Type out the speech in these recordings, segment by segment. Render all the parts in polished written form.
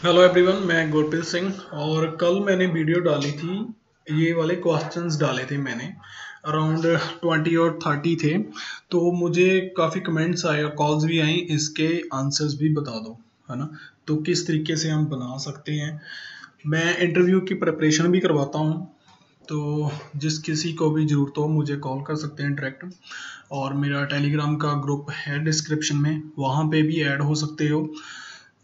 Hello everyone, मैं गुरप्रीत सिंह। और कल मैंने वीडियो डाली थी, ये वाले क्वेश्चंस डाले थे मैंने। अराउंड 20 और 30 थे। तो मुझे काफ़ी कमेंट्स आए और कॉल्स भी आई, इसके आंसर्स भी बता दो, है ना। तो किस तरीके से हम बना सकते हैं। मैं इंटरव्यू की प्रिपरेशन भी करवाता हूँ, तो जिस किसी को भी ज़रूरत हो मुझे कॉल कर सकते हैं डायरेक्ट। और मेरा टेलीग्राम का ग्रुप है डिस्क्रिप्शन में, वहाँ पे भी ऐड हो सकते हो।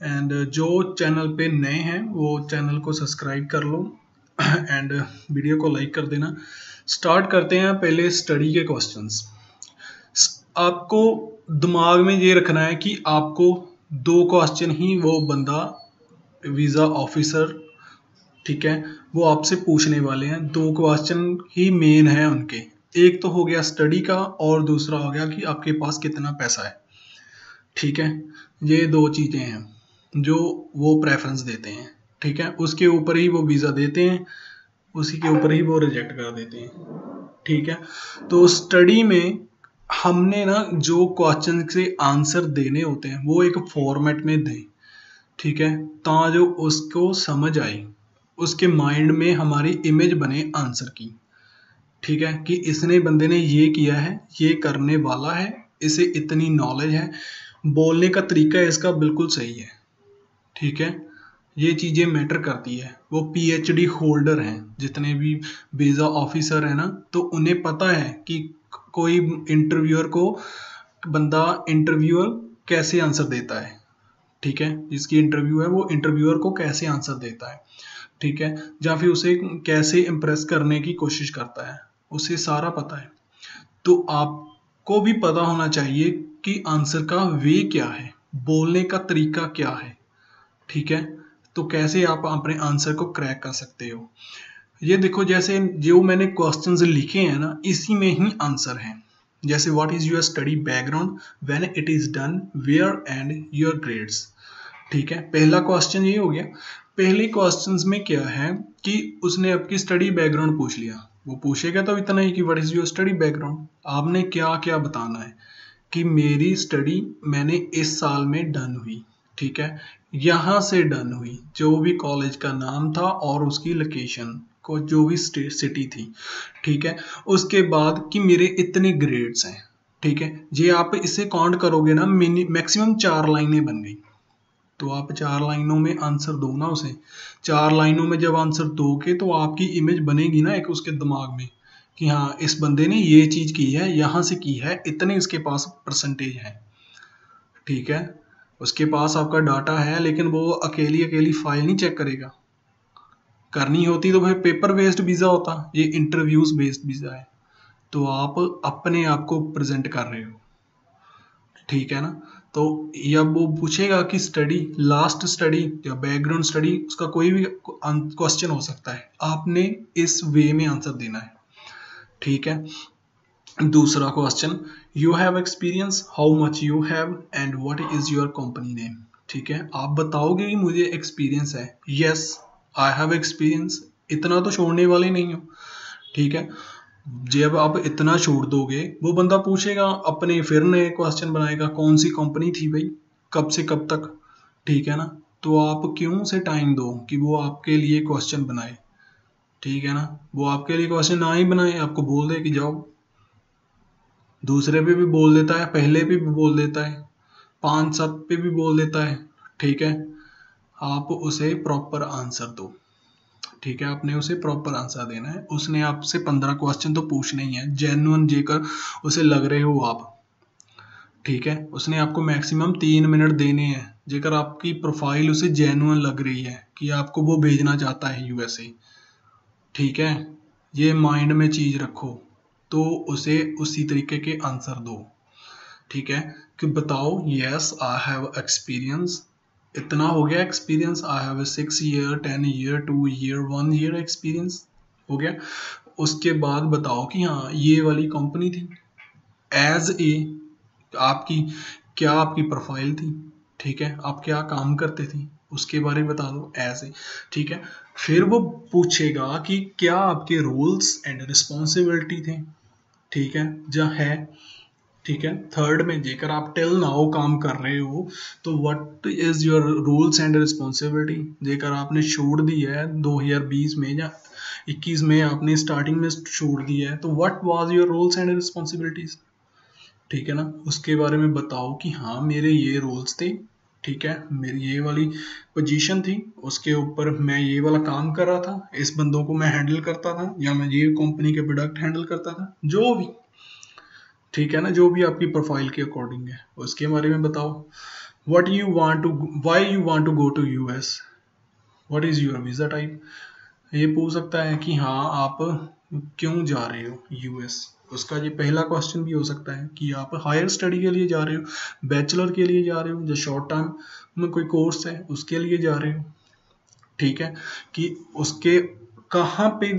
एंड जो चैनल पे नए हैं वो चैनल को सब्सक्राइब कर लो एंड वीडियो को लाइक कर देना। स्टार्ट करते हैं पहले स्टडी के क्वेश्चंस। आपको दिमाग में ये रखना है कि आपको दो क्वेश्चन ही वो बंदा, वीज़ा ऑफिसर, ठीक है, वो आपसे पूछने वाले हैं। दो क्वेश्चन ही मेन है उनके। एक तो हो गया स्टडी का और दूसरा हो गया कि आपके पास कितना पैसा है। ठीक है, ये दो चीज़ें हैं जो वो प्रेफरेंस देते हैं। ठीक है, उसके ऊपर ही वो वीज़ा देते हैं, उसी के ऊपर ही वो रिजेक्ट कर देते हैं। ठीक है, तो स्टडी में हमने ना जो क्वेश्चन से आंसर देने होते हैं वो एक फॉर्मेट में दें। ठीक है, जो उसको समझ आई, उसके माइंड में हमारी इमेज बने आंसर की। ठीक है, कि इसने बंदे ने ये किया है, ये करने वाला है, इसे इतनी नॉलेज है, बोलने का तरीका इसका बिल्कुल सही है। ठीक है, ये चीज़ें मैटर करती है। वो पीएचडी होल्डर हैं जितने भी वीज़ा ऑफिसर है ना, तो उन्हें पता है कि कोई इंटरव्यूअर को, बंदा इंटरव्यूअर कैसे आंसर देता है। ठीक है, जिसकी इंटरव्यू है वो इंटरव्यूअर को कैसे आंसर देता है। ठीक है, या फिर उसे कैसे इम्प्रेस करने की कोशिश करता है, उसे सारा पता है। तो आपको भी पता होना चाहिए कि आंसर का वे क्या है, बोलने का तरीका क्या है। ठीक है, तो कैसे आप अपने आंसर को क्रैक कर सकते हो। ये देखो, जैसे जो मैंने क्वेश्चंस लिखे हैं ना, इसी में ही आंसर है। जैसे what is your study background, when it is done, where and your grades. ठीक है, पहला क्वेश्चन ये हो गया। पहले क्वेश्चंस में क्या है कि उसने आपकी स्टडी बैकग्राउंड पूछ लिया। वो पूछेगा तो इतना ही कि what is your study background. आपने क्या क्या बताना है कि मेरी स्टडी मैंने इस साल में डन हुई। ठीक है, यहाँ से डन हुई, जो भी कॉलेज का नाम था और उसकी लोकेशन को, जो भी सिटी थी। ठीक है, उसके बाद कि मेरे इतने ग्रेड्स हैं। ठीक है, ये आप इसे काउंट करोगे ना, मैक्सिमम 4 लाइनें बन गई। तो आप 4 लाइनों में आंसर दो ना उसे। 4 लाइनों में जब आंसर दोगे तो आपकी इमेज बनेगी ना एक उसके दिमाग में कि हाँ, इस बंदे ने ये चीज़ की है, यहाँ से की है, इतने इसके पास परसेंटेज है। ठीक है, उसके पास आपका डाटा है, लेकिन वो अकेली अकेली फाइल नहीं चेक करेगा। करनी होती तो भाई पेपर बेस्ड वीज़ा होता, ये इंटरव्यूज बेस्ड वीज़ा है। तो आप अपने आप को प्रेजेंट कर रहे हो। ठीक है ना। तो जब वो पूछेगा कि स्टडी, लास्ट स्टडी या बैकग्राउंड स्टडी, उसका कोई भी क्वेश्चन हो सकता है, आपने इस वे में आंसर देना है। ठीक है, दूसरा question, you have experience, how much you have and what is your company name. ठीक है, आप बताओगे कि मुझे एक्सपीरियंस है। यस, आई हैव एक्सपीरियंस, इतना तो छोड़ने वाले नहीं हो। ठीक है, जब आप इतना छोड़ दोगे, वो बंदा पूछेगा अपने, फिर नए क्वेश्चन बनाएगा, कौन सी कंपनी थी भाई, कब से कब तक। ठीक है ना, तो आप क्यों से टाइम दो कि वो आपके लिए क्वेश्चन बनाए। ठीक है ना, वो आपके लिए क्वेश्चन ना ही बनाए, आपको बोल दे कि जाओ। दूसरे पे भी बोल देता है, पहले पे भी बोल देता है, 5 सब पे भी बोल देता है। ठीक है, आप उसे प्रॉपर आंसर दो। ठीक है, आपने उसे प्रॉपर आंसर देना है। उसने आपसे 15 क्वेश्चन तो पूछने ही है, जेन्युइन जेकर उसे लग रहे हो आप। ठीक है, उसने आपको मैक्सिमम 3 मिनट देने हैं जेकर आपकी प्रोफाइल उसे जेन्युइन लग रही है कि आपको वो भेजना चाहता है यूएसए। ठीक है, ये माइंड में चीज रखो, तो उसे उसी तरीके के आंसर दो। ठीक है, कि बताओ यस आई हैव एक्सपीरियंस, इतना हो गया experience, I have 6 year, 10 year, 2 year, 1 year experience हो गया। उसके बाद बताओ कि हाँ, ये वाली कंपनी थी, एज ए आपकी क्या आपकी प्रोफाइल थी। ठीक है, आप क्या काम करते थे, उसके बारे में बता दो एज ए। ठीक है, फिर वो पूछेगा कि क्या आपके रोल्स एंड रिस्पॉन्सिबिलिटी थे। ठीक है, जहाँ है ठीक है। थर्ड में जेकर आप टिल नाउ काम कर रहे हो तो what is your rules and responsibility. जेकर आपने छोड़ दी है 2020 में या 21 में आपने स्टार्टिंग में छोड़ दी है, तो what was your rules and responsibilities. ठीक है ना, उसके बारे में बताओ कि हाँ मेरे ये रोल्स थे, ठीक है, मेरी ये वाली पोजीशन थी, उसके ऊपर मैं ये वाला काम कर रहा था, इस बंदों को मैं हैंडल करता था, या मैं ये कंपनी के प्रोडक्ट हैंडल करता था, जो भी, ठीक है ना, जो भी आपकी प्रोफाइल के अकॉर्डिंग है उसके बारे में बताओ। What you want to, why you want to go to US, what is your visa type. ये पूछ सकता है कि हाँ आप क्यों जा रहे हो यूएस। उसका ये पहला क्वेश्चन भी हो सकता है कि आप हायर स्टडी के लिए जा रहे हो, बैचलर के लिए जा रहे हो, जो शॉर्ट टर्म में कोई कोर्स है उसके लिए जा रहे हो। ठीक है, कि उसके कहाँ पे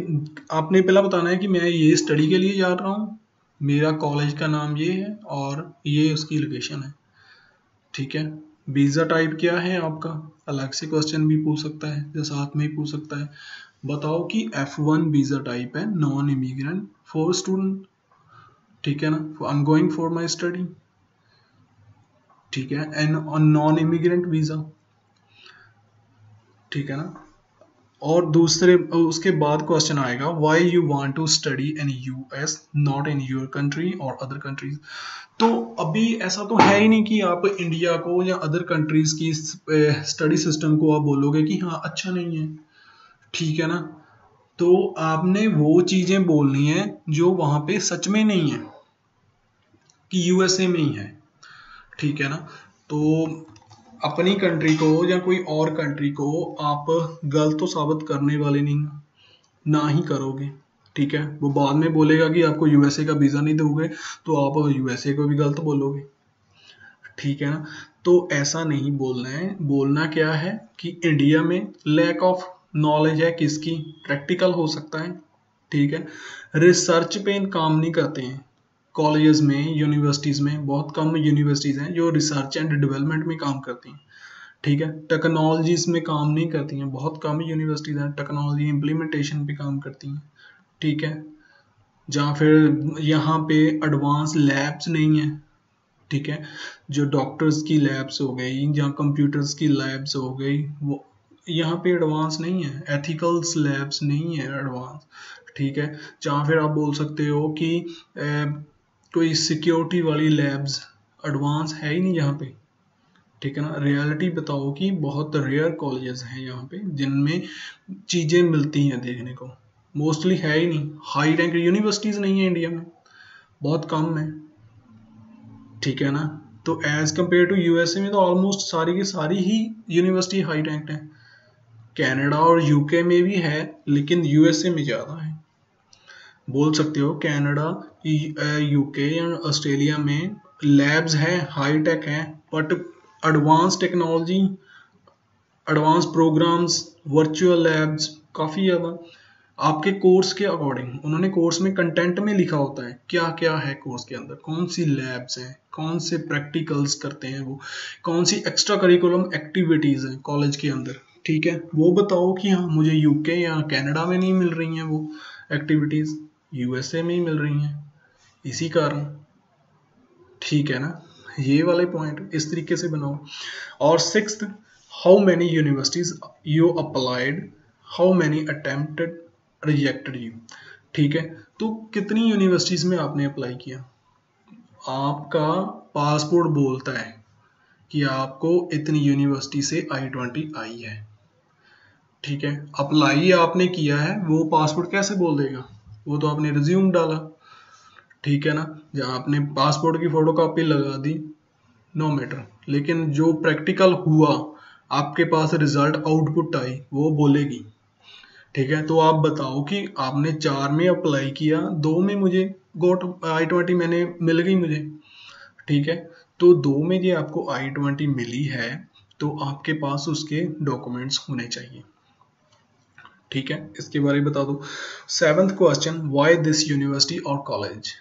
आपने पहला बताना है कि मैं ये स्टडी के लिए जा रहा हूँ, मेरा कॉलेज का नाम ये है और ये उसकी लोकेशन है। ठीक है, वीज़ा टाइप क्या है आपका, अलग से क्वेश्चन भी पूछ सकता है, जो साथ में ही पूछ सकता है। बताओ कि F1 वीज़ा टाइप है, नॉन इमिग्रेंट फॉर स्टूडेंट। ठीक है ना, I am going for my study. ठीक है, एंड नॉन इमिग्रेंट वीज़ा। ठीक है ना, और दूसरे उसके बाद क्वेश्चन आएगा why you want to study in US not in your country और अदर कंट्रीज। तो अभी ऐसा तो है ही नहीं कि आप इंडिया को या अदर कंट्रीज की स्टडी सिस्टम को आप बोलोगे कि हाँ अच्छा नहीं है। ठीक है ना, तो आपने वो चीजें बोलनी है जो वहां पे सच में नहीं है कि यूएसए में ही है। ठीक है ना, तो अपनी कंट्री को या कोई और कंट्री को आप गलत तो साबित करने वाले नहीं, ना ही करोगे। ठीक है, वो बाद में बोलेगा कि आपको यूएसए का वीज़ा नहीं दोगे तो आप यूएसए को भी गलत बोलोगे। ठीक है ना, तो ऐसा नहीं बोलना है। बोलना क्या है कि इंडिया में लैक ऑफ नॉलेज है किसकी, प्रैक्टिकल हो सकता है। ठीक है, रिसर्च पे काम नहीं करते हैं कॉलेजेस में, यूनिवर्सिटीज़ में बहुत कम यूनिवर्सिटीज़ हैं जो रिसर्च एंड डेवलपमेंट में काम करती हैं। ठीक है, टेक्नोलॉजीज में काम नहीं करती हैं, बहुत कम यूनिवर्सिटीज़ हैं टेक्नोलॉजी इम्प्लीमेंटेशन पे काम करती हैं। ठीक है, जहाँ फिर यहाँ पे एडवांस लैब्स नहीं है। ठीक है, जो डॉक्टर्स की लैब्स हो गई, जहाँ कंप्यूटर्स की लैब्स हो गई, वो यहाँ पे एडवांस नहीं है, एथिकल्स लैब्स नहीं है एडवांस। ठीक है, जहाँ फिर आप बोल सकते हो कि कोई सिक्योरिटी वाली लैब्स एडवांस है ही नहीं यहाँ पे। ठीक है ना, रियलिटी बताओ कि बहुत रेयर कॉलेजेस हैं यहाँ पे जिनमें चीज़ें मिलती हैं देखने को, मोस्टली है ही नहीं। हाई रैंक यूनिवर्सिटीज़ नहीं है इंडिया में, बहुत कम है। ठीक है ना, तो एज कम्पेयर टू यूएसए में तो ऑलमोस्ट सारी की सारी ही यूनिवर्सिटी हाई रैंक्ड है। कनाडा और यूके में भी है लेकिन यूएसए में ज़्यादा है। बोल सकते हो कनाडा, यूके या ऑस्ट्रेलिया में लैब्स हैं, हाई टेक हैं, but advance technology, advance programs, virtual labs काफ़ी ज़्यादा आपके कोर्स के अकॉर्डिंग। उन्होंने कोर्स में कंटेंट में लिखा होता है क्या क्या है कोर्स के अंदर, कौन सी लैब्स हैं, कौन से प्रैक्टिकल्स करते हैं वो, कौन सी एक्स्ट्रा करिकुलम एक्टिविटीज़ हैं कॉलेज के अंदर। ठीक है, वो बताओ कि हाँ मुझे यूके या कनाडा में नहीं मिल रही हैं वो एक्टिविटीज़, यूएसए में ही मिल रही हैं, इसी कारण। ठीक है ना, ये वाले पॉइंट इस तरीके से बनाओ। और sixth, how many universities you applied, how many attempted rejected you. ठीक है, तो कितनी यूनिवर्सिटीज में आपने अप्लाई किया, आपका पासपोर्ट बोलता है कि आपको इतनी यूनिवर्सिटी से I-20 आई है। ठीक है, अप्लाई आपने किया है, वो पासपोर्ट कैसे बोल देगा, वो तो आपने रिज्यूम डाला। ठीक है ना, जहाँ आपने पासपोर्ट की फोटो कॉपी लगा दी, नो मैटर, लेकिन जो प्रैक्टिकल हुआ आपके पास रिजल्ट आउटपुट आई वो बोलेगी। ठीक है, तो आप बताओ कि आपने 4 में अप्लाई किया, 2 में मुझे गोट I-20 मैंने मिल गई मुझे। ठीक है, तो 2 में ये आपको I-20 मिली है तो आपके पास उसके डॉक्यूमेंट्स होने चाहिए। ठीक है, इसके बारे में बता दो। 7th question, why this university और कॉलेज।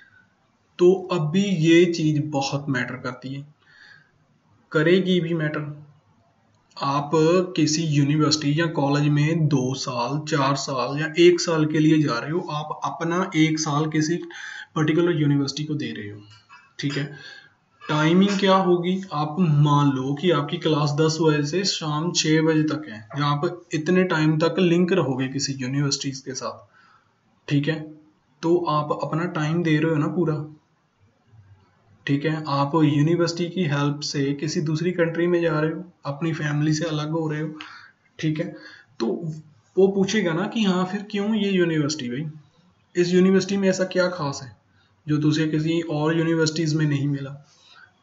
तो अभी ये चीज बहुत मैटर करती है, करेगी भी मैटर। आप किसी यूनिवर्सिटी या कॉलेज में 2 साल 4 साल या 1 साल के लिए जा रहे हो, आप अपना 1 साल किसी पर्टिकुलर यूनिवर्सिटी को दे रहे हो। ठीक है। टाइमिंग क्या होगी, आप मान लो कि आपकी क्लास 10 बजे से शाम 6 बजे तक है, जहाँ आप इतने टाइम तक लिंक रहोगे किसी यूनिवर्सिटीज के साथ, ठीक है। तो आप अपना टाइम दे रहे हो ना पूरा, ठीक है। आप यूनिवर्सिटी की हेल्प से किसी दूसरी कंट्री में जा रहे हो, अपनी फैमिली से अलग हो रहे हो, ठीक है। तो वो पूछेगा ना कि हाँ फिर क्यों ये यूनिवर्सिटी, भाई इस यूनिवर्सिटी में ऐसा क्या खास है जो तुझे किसी और यूनिवर्सिटीज़ में नहीं मिला,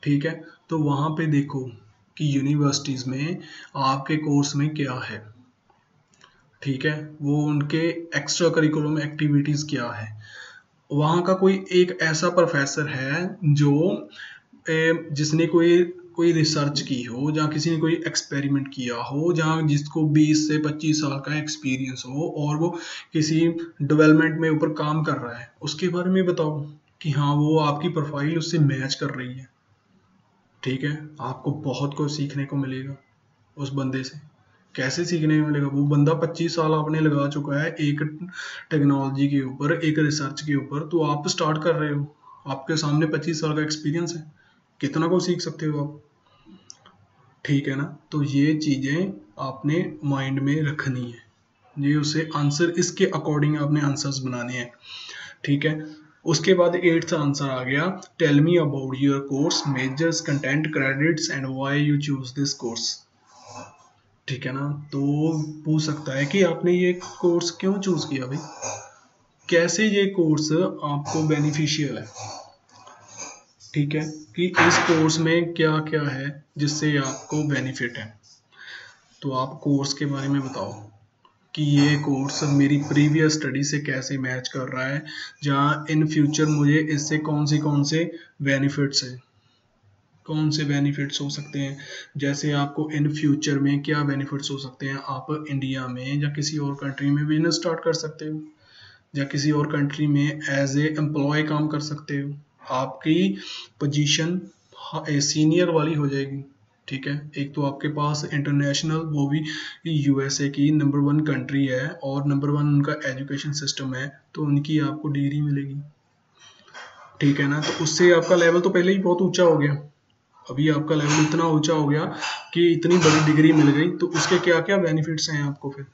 ठीक है। तो वहाँ पे देखो कि यूनिवर्सिटीज़ में आपके कोर्स में क्या है, ठीक है, वो उनके एक्स्ट्रा करिकुलम एक्टिविटीज़ क्या है, वहाँ का कोई एक ऐसा प्रोफेसर है जो जिसने कोई कोई रिसर्च की हो, जहाँ किसी ने कोई एक्सपेरिमेंट किया हो, जहाँ जिसको 20 से 25 साल का एक्सपीरियंस हो और वो किसी डेवलपमेंट में ऊपर काम कर रहा है, उसके बारे में बताओ कि हाँ वो आपकी प्रोफाइल उससे मैच कर रही है, ठीक है। आपको बहुत कुछ सीखने को मिलेगा उस बंदे से। कैसे सीखने को मिलेगा, वो बंदा 25 साल आपने लगा चुका है एक टेक्नोलॉजी के ऊपर, एक रिसर्च के ऊपर, तो आप स्टार्ट कर रहे हो, आपके सामने 25 साल का एक्सपीरियंस है, कितना को सीख सकते हो आप, ठीक है ना। तो ये चीज़ें आपने माइंड में रखनी है, ये उसे आंसर इसके अकॉर्डिंग आपने आंसर्स बनाने हैं, ठीक है। उसके बाद 8th आंसर आ गया, tell me about your course, majors, content, credits and why you choose this course, ठीक है ना। तो पूछ सकता है कि आपने ये कोर्स क्यों चूज किया भाई, कैसे ये कोर्स आपको बेनिफिशियल है, ठीक है, कि इस कोर्स में क्या क्या है जिससे आपको बेनिफिट है। तो आप कोर्स के बारे में बताओ कि ये कोर्स मेरी प्रीवियस स्टडी से कैसे मैच कर रहा है, जहाँ इन फ्यूचर मुझे इससे कौन से बेनिफिट्स हैं, कौन से बेनिफिट्स हो सकते हैं, जैसे आपको इन फ्यूचर में क्या बेनिफिट्स हो सकते हैं, आप इंडिया में या किसी और कंट्री में बिजनेस स्टार्ट कर सकते हो, या किसी और कंट्री में एज ए एम्प्लॉय काम कर सकते हो, आपकी पोजीशन सीनियर वाली हो जाएगी, ठीक है। एक तो आपके पास इंटरनेशनल, वो भी यूएसए की नंबर 1 कंट्री है और नंबर 1 उनका एजुकेशन सिस्टम है, तो उनकी आपको डिग्री मिलेगी, ठीक है ना। तो उससे आपका लेवल तो पहले ही बहुत ऊंचा हो गया, अभी आपका लेवल इतना ऊंचा हो गया कि इतनी बड़ी डिग्री मिल गई, तो उसके क्या क्या बेनिफिट्स हैं आपको फिर,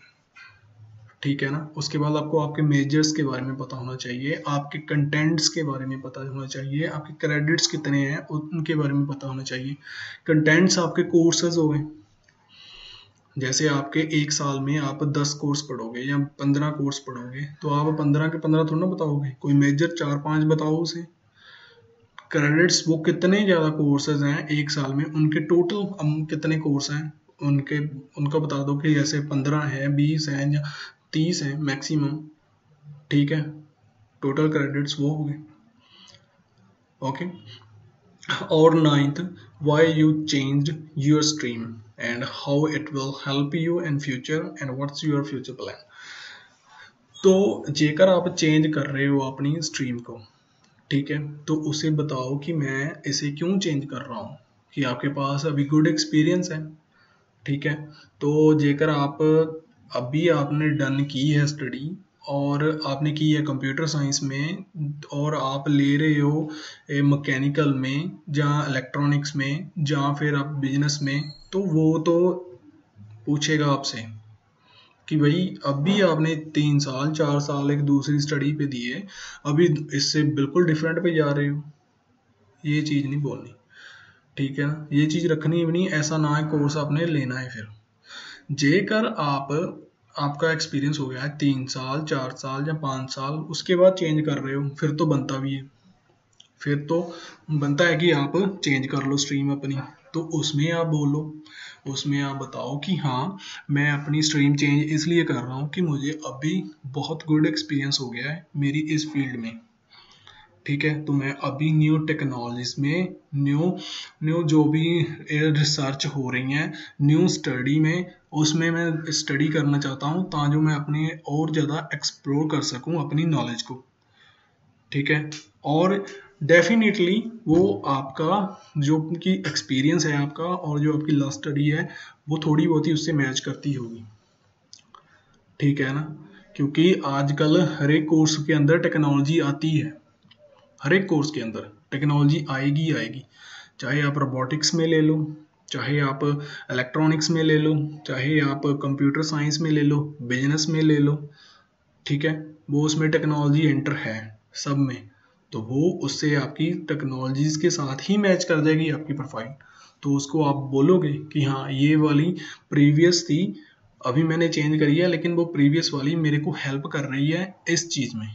ठीक है ना। उसके बाद आपको आपके मेजर्स के बारे में पता होना चाहिए, आपके कंटेंट्स के बारे में पता होना चाहिए, आपके क्रेडिट्स कितने हैं उनके बारे में पता होना चाहिए। कंटेंट्स आपके कोर्सेज हो गए, जैसे आपके एक साल में आप 10 कोर्स पढ़ोगे या 15 कोर्स पढ़ोगे, तो आप 15 के 15 थोड़ा ना बताओगे, कोई मेजर 4-5 बताओ उसे। क्रेडिट्स, वो कितने ज़्यादा कोर्सेज हैं एक साल में, उनके टोटल कितने कोर्स हैं उनके, उनका बता दो कि जैसे 15 है, 20 हैं या 30 हैं मैक्सिमम, ठीक है। टोटल क्रेडिट्स वो हो गए, ओके। और 9th, why you changed your stream and how it will help you in future and what's your future plan. तो जेकर आप चेंज कर रहे हो अपनी स्ट्रीम को, ठीक है, तो उसे बताओ कि मैं इसे क्यों चेंज कर रहा हूँ, कि आपके पास अभी गुड एक्सपीरियंस है, ठीक है। तो जेकर आप अभी आपने डन की है स्टडी और आपने की है कंप्यूटर साइंस में, और आप ले रहे हो मैकेनिकल में, जहाँ इलेक्ट्रॉनिक्स में, जहाँ फिर आप बिजनेस में, तो वो तो पूछेगा आपसे कि भाई अभी आपने 3 साल 4 साल एक दूसरी स्टडी पे दिए, अभी इससे बिल्कुल डिफरेंट पे जा रहे हो, ये चीज़ नहीं बोलनी, ठीक है ना। ये चीज़ रखनी भी नहीं, ऐसा ना है कोर्स आपने लेना है फिर। जेकर आपका एक्सपीरियंस हो गया है 3 साल 4 साल या 5 साल, उसके बाद चेंज कर रहे हो, फिर तो बनता भी है, फिर तो बनता है कि आप चेंज कर लो स्ट्रीम अपनी। तो उसमें आप बोलो, उसमें आप बताओ कि हाँ मैं अपनी स्ट्रीम चेंज इसलिए कर रहा हूँ कि मुझे अभी बहुत गुड एक्सपीरियंस हो गया है मेरी इस फील्ड में, ठीक है। तो मैं अभी न्यू टेक्नोलॉजीज में, न्यू जो भी रिसर्च हो रही हैं न्यू स्टडी में, उसमें मैं स्टडी करना चाहता हूँ ताकि मैं अपने और ज़्यादा एक्सप्लोर कर सकूँ अपनी नॉलेज को, ठीक है। और डेफिनेटली वो आपका जो कि एक्सपीरियंस है आपका और जो आपकी लास्ट स्टडी है, वो थोड़ी बहुत ही उससे मैच करती होगी, ठीक है ना। क्योंकि आजकल हर एक कोर्स के अंदर टेक्नोलॉजी आती है, हर एक कोर्स के अंदर, टेक्नोलॉजी आएगी ही आएगी, चाहे आप रोबोटिक्स में ले लो, चाहे आप इलेक्ट्रॉनिक्स में ले लो, चाहे आप कंप्यूटर साइंस में ले लो, बिजनेस में ले लो, ठीक है, वो उसमें टेक्नोलॉजी एंटर है सब में, तो वो उससे आपकी टेक्नोलॉजीज के साथ ही मैच कर जाएगी आपकी प्रोफाइल। तो उसको आप बोलोगे कि हाँ ये वाली प्रीवियस थी, अभी मैंने चेंज करी है, लेकिन वो प्रीवियस वाली मेरे को हेल्प कर रही है इस चीज़ में,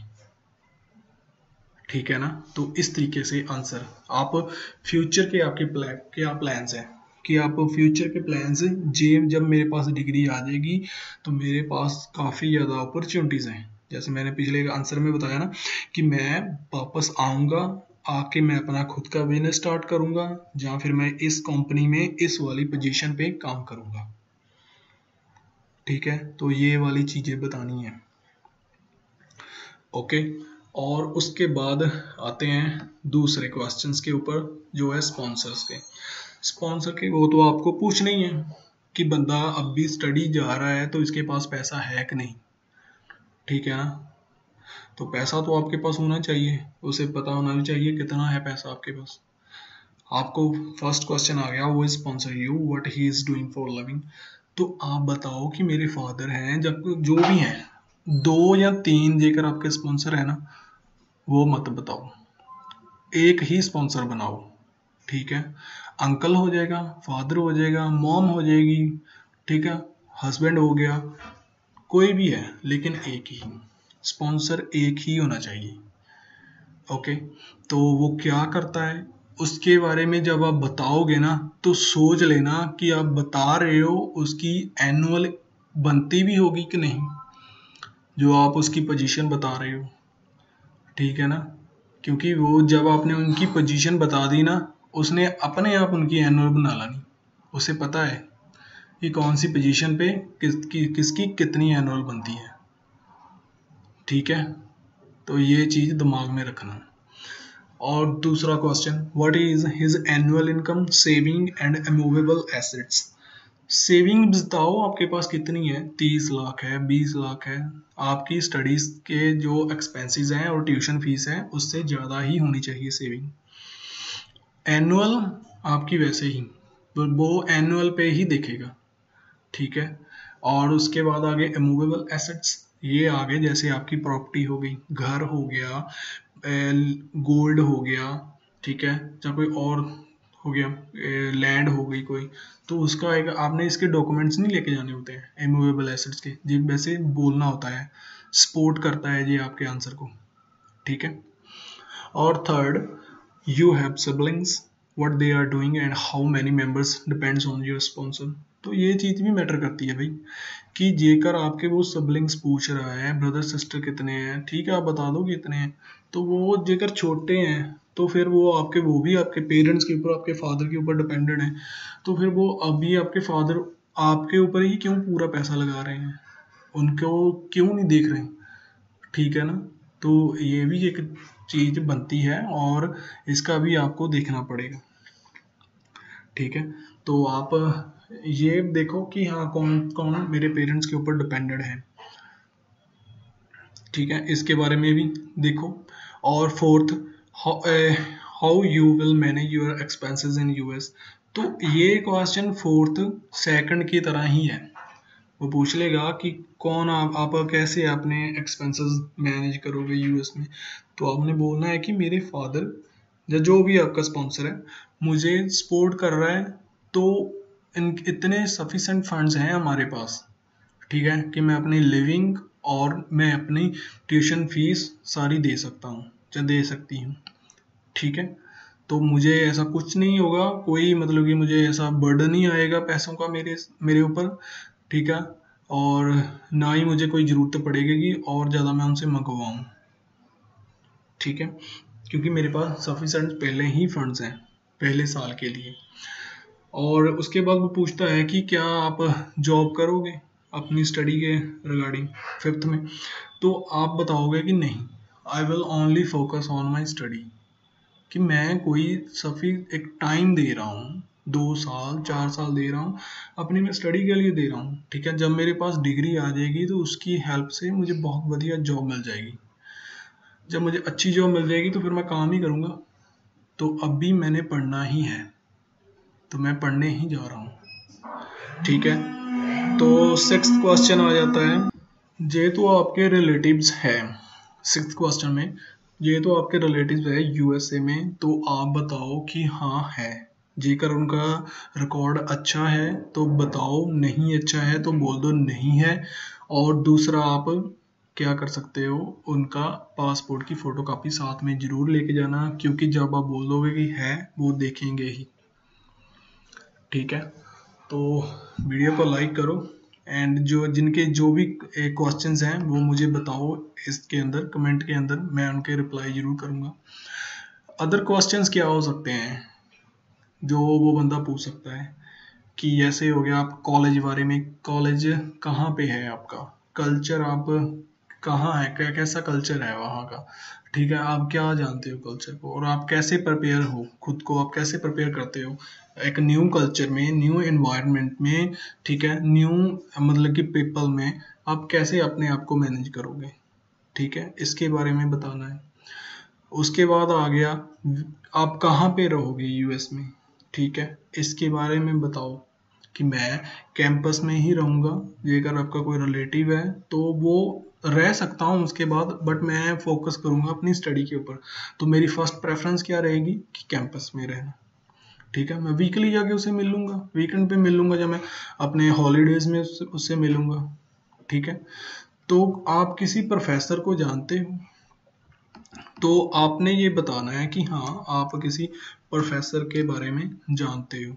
ठीक है ना। तो इस तरीके से आंसर आप फ्यूचर के आपके क्या प्लान्स हैं, कि आप फ्यूचर के प्लान्स, जब मेरे पास डिग्री आ जाएगी तो मेरे पास काफ़ी ज़्यादा अपॉर्चुनिटीज़ हैं, जैसे मैंने पिछले आंसर में बताया ना कि मैं वापस आऊँगा, आके मैं अपना खुद का बिजनेस स्टार्ट करूँगा, या फिर मैं इस कंपनी में इस वाली पोजीशन पे काम करूँगा, ठीक है। तो ये वाली चीज़ें बतानी है, ओके। और उसके बाद आते हैं दूसरे क्वेश्चंस के ऊपर, जो है स्पॉन्सर्स के। स्पॉन्सर के वो तो आपको पूछना ही है कि बंदा अब भी स्टडी जा रहा है तो इसके पास पैसा है कि नहीं, ठीक है ना। तो पैसा तो आपके पास होना चाहिए, उसे पता होना भी चाहिए कितना है पैसा आपके पास। आपको फर्स्ट क्वेश्चन आ गया, वो sponsor you, what he is doing for living. तो आप बताओ कि मेरे फादर हैं, जब जो भी हैं, 2 या 3 जेकर आपके स्पॉन्सर है ना, वो मत बताओ, एक ही स्पॉन्सर बनाओ, ठीक है। अंकल हो जाएगा, फादर हो जाएगा, मॉम हो जाएगी, ठीक है, हस्बैंड हो गया, कोई भी है, लेकिन एक ही स्पॉन्सर, एक ही होना चाहिए, ओके। तो वो क्या करता है उसके बारे में जब आप बताओगे ना, तो सोच लेना कि आप बता रहे हो उसकी एनुअल बनती भी होगी कि नहीं, जो आप उसकी पोजीशन बता रहे हो, ठीक है ना। क्योंकि वो जब आपने उनकी पोजीशन बता दी ना, उसने अपने आप उनकी एनुअल बना लानी, उसे पता है कि कौन सी पोजीशन पे किसकी कितनी एनुअल बनती है, ठीक है। तो ये चीज़ दिमाग में रखना। और दूसरा question, what is his annual income, saving and immovable assets. Saving बताओ आपके पास कितनी है, 30 लाख है, 20 लाख है, आपकी स्टडीज के जो एक्सपेंसेस हैं और ट्यूशन फीस है उससे ज़्यादा ही होनी चाहिए सेविंग। एनुअल आपकी वैसे ही, तो वो एनुअल पे ही देखेगा, ठीक है। और उसके बाद आगे इमूवेबल एसेट्स, ये आगे जैसे आपकी प्रॉपर्टी हो गई, घर हो गया, गोल्ड हो गया, ठीक है, या कोई और हो गया, लैंड हो गई कोई, तो उसका एक आपने इसके डॉक्यूमेंट्स नहीं लेके जाने होते हैं इमूवेबल एसेट्स के, जी वैसे बोलना होता है, सपोर्ट करता है ये आपके आंसर को, ठीक है। और third, you have siblings, what they are doing and how many members depends on your sponsor. तो ये चीज़ भी मैटर करती है भाई, कि जेकर आपके वो सिबलिंग्स पूछ रहा है ब्रदर सिस्टर कितने हैं, ठीक है आप बता दो कितने हैं, तो वो जेकर छोटे हैं तो फिर वो भी आपके पेरेंट्स के ऊपर, आपके फादर के ऊपर डिपेंडेंट है, तो फिर वो अभी आपके फादर आपके ऊपर ही क्यों पूरा पैसा लगा रहे हैं, उनको क्यों नहीं देख रहे, ठीक है ना। तो ये भी एक चीज़ बनती है और इसका भी आपको देखना पड़ेगा, ठीक है। तो आप ये देखो कि हाँ कौन कौन मेरे पेरेंट्स के ऊपर डिपेंडेंट है, ठीक है, इसके बारे में भी देखो। और fourth, how you will manage your expenses in US. तो ये क्वेश्चन फोर्थ सेकंड की तरह ही है, वो पूछ लेगा कि कौन आप कैसे अपने एक्सपेंसेस मैनेज करोगे यूएस में। तो आपने बोलना है कि मेरे फादर या जो भी आपका स्पॉन्सर है मुझे सपोर्ट कर रहा है, तो इतने सफिशेंट फंड्स हैं हमारे पास, ठीक है, कि मैं अपनी लिविंग और मैं अपनी ट्यूशन फीस सारी दे सकता हूँ या दे सकती हूँ, ठीक है। तो मुझे ऐसा कुछ नहीं होगा, कोई मतलब कि मुझे ऐसा बर्डन नहीं आएगा पैसों का मेरे मेरे ऊपर, ठीक है। और ना ही मुझे कोई ज़रूरत पड़ेगी कि और ज़्यादा मैं उनसे मंगवाऊँ, ठीक है, क्योंकि मेरे पास सफिशेंट पहले ही फंड्स हैं पहले साल के लिए। और उसके बाद वो पूछता है कि क्या आप जॉब करोगे अपनी स्टडी के रिगार्डिंग फिफ्थ में, तो आप बताओगे कि नहीं, I will only focus on my study, कि मैं कोई सफी एक टाइम दे रहा हूँ, 2 साल 4 साल दे रहा हूँ अपनी मैं स्टडी के लिए दे रहा हूँ, ठीक है। जब मेरे पास डिग्री आ जाएगी तो उसकी हेल्प से मुझे बहुत बढ़िया जॉब मिल जाएगी, जब मुझे अच्छी जॉब मिल जाएगी तो फिर मैं काम ही करूँगा, तो अभी मैंने पढ़ना ही है, तो मैं पढ़ने ही जा रहा हूँ। ठीक है, तो 6th क्वेश्चन आ जाता है, ये तो आपके रिलेटिव्स है। 6th क्वेश्चन में ये तो आपके रिलेटिव्स है यूएसए में, तो आप बताओ कि हाँ है। जेकर उनका रिकॉर्ड अच्छा है तो बताओ, नहीं अच्छा है तो बोल दो नहीं है। और दूसरा आप क्या कर सकते हो, उनका पासपोर्ट की फोटोकॉपी साथ में जरूर लेके जाना, क्योंकि जब आप बोल दोगे कि है वो देखेंगे ही। ठीक है, तो वीडियो को लाइक करो एंड जिनके जो भी क्वेश्चंस हैं वो मुझे बताओ इसके अंदर, कमेंट के अंदर, मैं उनके रिप्लाई जरूर करूँगा। अदर क्वेश्चंस क्या हो सकते हैं जो वो बंदा पूछ सकता है कि ऐसे हो गया, आप कॉलेज बारे में, कॉलेज कहाँ पे है आपका, कल्चर आप कहाँ है, कैसा कल्चर है वहाँ का। ठीक है, आप क्या जानते हो कल्चर को, और आप कैसे प्रिपेयर हो, खुद को आप कैसे प्रिपेयर करते हो एक न्यू कल्चर में, न्यू एनवायरनमेंट में। ठीक है, न्यू मतलब कि पीपल में आप कैसे अपने आप को मैनेज करोगे। ठीक है, इसके बारे में बताना है। उसके बाद आ गया, आप कहाँ पे रहोगे यूएस में। ठीक है, इसके बारे में बताओ कि मैं कैंपस में ही रहूँगा। अगर आपका कोई रिलेटिव है तो वो रह सकता हूँ उसके बाद, बट मैं फोकस करूँगा अपनी स्टडी के ऊपर। तो मेरी फर्स्ट प्रेफरेंस क्या रहेगी कि कैंपस में रहना। ठीक है, मैं वीकली जाके उसे मिल लूँगा, वीकेंड पे मिल लूँगा, जब मैं अपने हॉलीडेज में उससे मिलूँगा। ठीक है, तो आप किसी प्रोफेसर को जानते हो तो आपने ये बताना है कि हाँ आप किसी प्रोफेसर के बारे में जानते हो।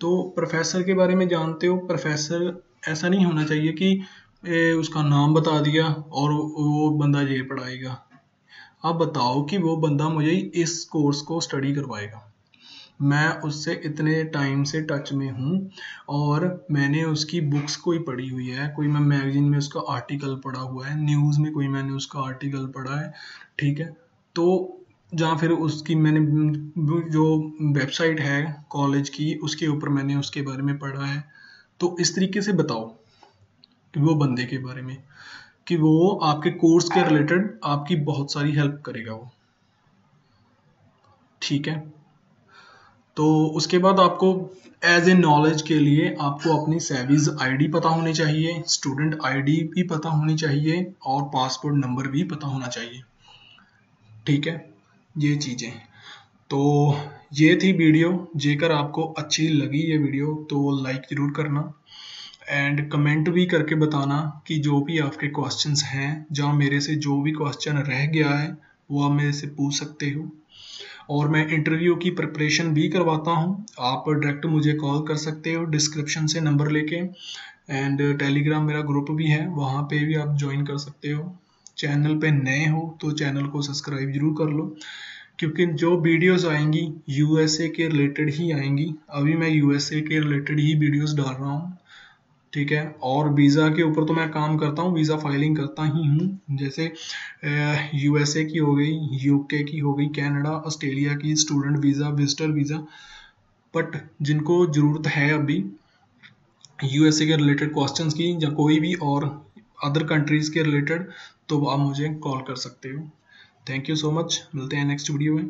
तो प्रोफेसर के बारे में जानते हो, प्रोफेसर ऐसा नहीं होना चाहिए कि उसका नाम बता दिया और वो बंदा ये पढ़ाएगा। आप बताओ कि वो बंदा मुझे इस कोर्स को स्टडी करवाएगा, मैं उससे इतने टाइम से टच में हूँ और मैंने उसकी बुक्स कोई पढ़ी हुई है, कोई मैं मैगजीन में उसका आर्टिकल पढ़ा हुआ है, न्यूज़ में कोई मैंने उसका आर्टिकल पढ़ा है। ठीक है, तो जहाँ फिर उसकी मैंने जो वेबसाइट है कॉलेज की उसके ऊपर मैंने उसके बारे में पढ़ा है। तो इस तरीके से बताओ कि वो बंदे के बारे में कि वो आपके कोर्स के रिलेटेड आपकी बहुत सारी हेल्प करेगा वो। ठीक है, तो उसके बाद आपको एज ए नॉलेज के लिए आपको अपनी सेविज आईडी पता होनी चाहिए, स्टूडेंट आईडी भी पता होनी चाहिए और पासपोर्ट नंबर भी पता होना चाहिए। ठीक है, ये चीज़ें। तो ये थी वीडियो, जेकर आपको अच्छी लगी ये वीडियो तो लाइक ज़रूर करना एंड कमेंट भी करके बताना कि जो भी आपके क्वेश्चंस हैं, जहाँ मेरे से जो भी क्वेश्चन रह गया है वो आप मेरे से पूछ सकते हो। और मैं इंटरव्यू की प्रिपरेशन भी करवाता हूँ, आप डायरेक्ट मुझे कॉल कर सकते हो डिस्क्रिप्शन से नंबर लेके। एंड टेलीग्राम मेरा ग्रुप भी है, वहाँ पे भी आप ज्वाइन कर सकते हो। चैनल पे नए हो तो चैनल को सब्सक्राइब जरूर कर लो, क्योंकि जो वीडियोस आएंगी यूएसए के रिलेटेड ही आएंगी। अभी मैं यूएसए के रिलेटेड ही वीडियोस डाल रहा हूँ। ठीक है, और वीज़ा के ऊपर तो मैं काम करता हूँ, वीज़ा फाइलिंग करता ही हूँ। जैसे यूएसए की हो गई, यूके की हो गई, कनाडा, ऑस्ट्रेलिया की student visa, visitor visa. But जिनको ज़रूरत है अभी यूएसए के रिलेटेड क्वेश्चंस की या कोई भी और अदर कंट्रीज़ के रिलेटेड, तो आप मुझे कॉल कर सकते हो। थैंक यू सो मच, मिलते हैं नेक्स्ट वीडियो में।